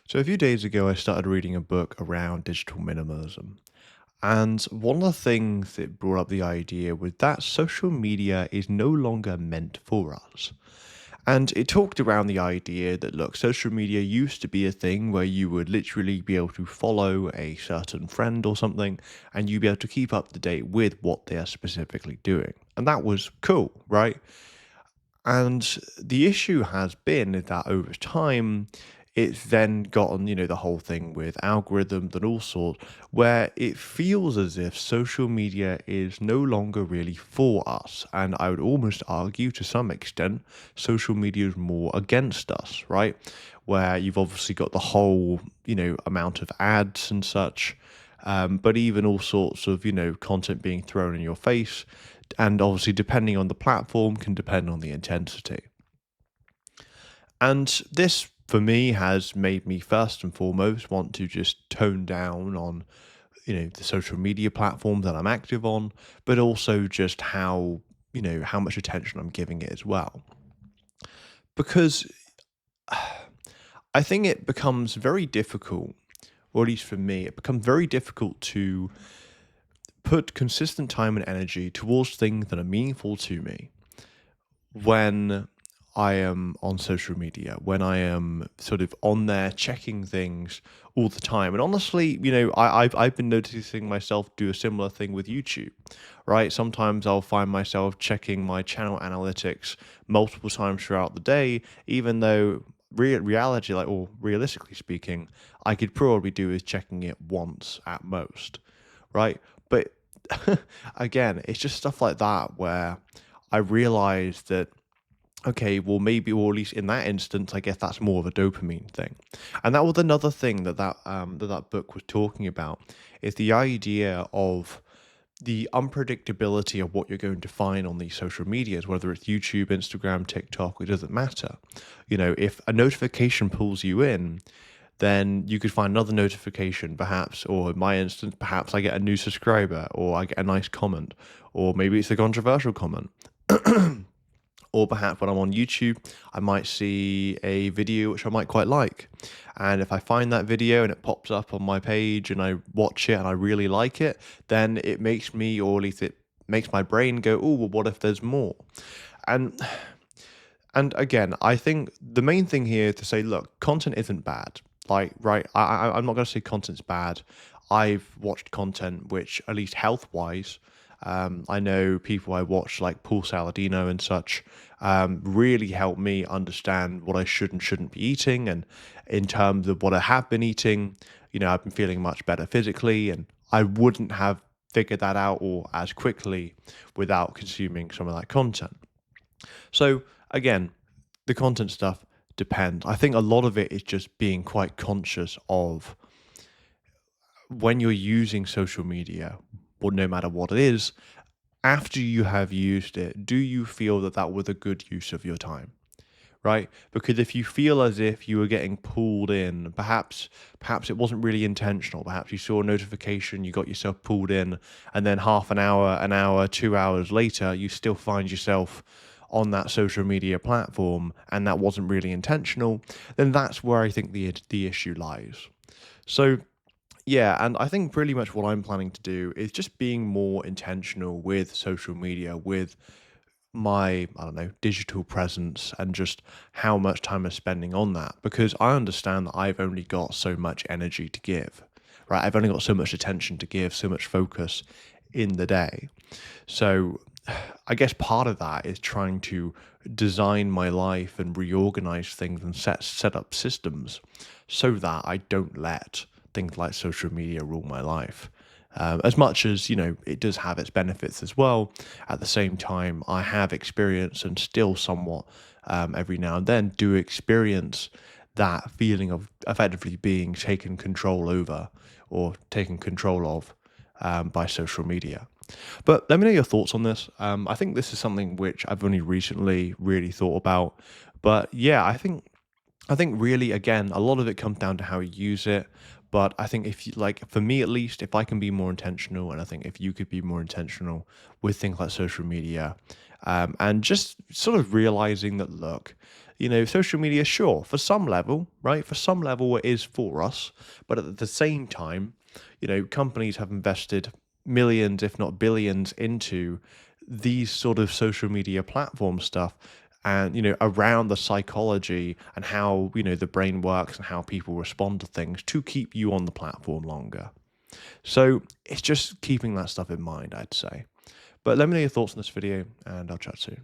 So a few days ago, I started reading a book around digital minimalism. And one of the things that brought up the idea was that social media is no longer meant for us. And it talked around the idea that, look, social media used to be a thing where you would literally be able to follow a certain friend or something, and you'd be able to keep up to date with what they're specifically doing. And that was cool, right? And the issue has been is that over time, it's then gotten, the whole thing with algorithms and all sorts, where it feels as if social media is no longer really for us. And I would almost argue to some extent, social media is more against us, right? Where you've obviously got the whole, amount of ads and such. But even all sorts of, content being thrown in your face, and obviously depending on the platform can depend on the intensity. And this for me has made me first and foremost want to just tone down on the social media platform that I'm active on, but also just how much attention I'm giving it as well. Because I think it becomes very difficult, or at least for me, it becomes very difficult to put consistent time and energy towards things that are meaningful to me when I am on social media, when I am sort of on there checking things all the time. And honestly, I've been noticing myself do a similar thing with YouTube, right? Sometimes I'll find myself checking my channel analytics multiple times throughout the day, even though reality, like, or realistically speaking, I could probably do is checking it once at most, right? But again, it's just stuff like that where I realize that, okay, well, maybe, or at least in that instance, I guess that's more of a dopamine thing. And that was another thing that book was talking about, is the idea of the unpredictability of what you're going to find on these social medias, whether it's YouTube, Instagram, TikTok, it doesn't matter. If a notification pulls you in, then you could find another notification, perhaps, or in my instance, perhaps I get a new subscriber, or I get a nice comment, or maybe it's a controversial comment. Or perhaps when I'm on YouTube, I might see a video which I might quite like. And if I find that video and it pops up on my page and I watch it and I really like it, then it makes me, or at least it makes my brain go, oh, well, what if there's more? And and again, I think the main thing here is to say, look, content isn't bad. Like, right, I'm not going to say content's bad. I've watched content which, at least health wise, I know people I watch like Paul Saladino and such really help me understand what I should and shouldn't be eating. And in terms of what I have been eating, I've been feeling much better physically, and I wouldn't have figured that out or as quickly without consuming some of that content. So again, the content stuff depends. I think a lot of it is just being quite conscious of when you're using social media, or no matter what it is, after you have used it, do you feel that that was a good use of your time? Right? Because if you feel as if you were getting pulled in, perhaps it wasn't really intentional. Perhaps you saw a notification, you got yourself pulled in, and then half an hour, 2 hours later, you still find yourself on that social media platform, and that wasn't really intentional. Then that's where I think the issue lies. So yeah, and I think pretty much what I'm planning to do is just being more intentional with social media, with my, I don't know, digital presence, and just how much time I'm spending on that, because I understand that I've only got so much energy to give, right? I've only got so much attention to give, so much focus in the day. So I guess part of that is trying to design my life and reorganize things and set up systems so that I don't let things like social media rule my life. As much as it does have its benefits as well. At the same time, I have experienced and still somewhat every now and then do experience that feeling of effectively being taken control over or taken control of by social media. But let me know your thoughts on this. I think this is something which I've only recently really thought about. But yeah, I think really, again, a lot of it comes down to how you use it. But I think if you like, for me at least, if I can be more intentional, and I think if you could be more intentional with things like social media, and just sort of realizing that, look, social media, sure, for some level, right? For some level, it is for us. But at the same time, companies have invested millions, if not billions, into these sort of social media platform stuff and, around the psychology and how, the brain works and how people respond to things to keep you on the platform longer. So it's just keeping that stuff in mind, I'd say. But let me know your thoughts on this video, and I'll chat soon.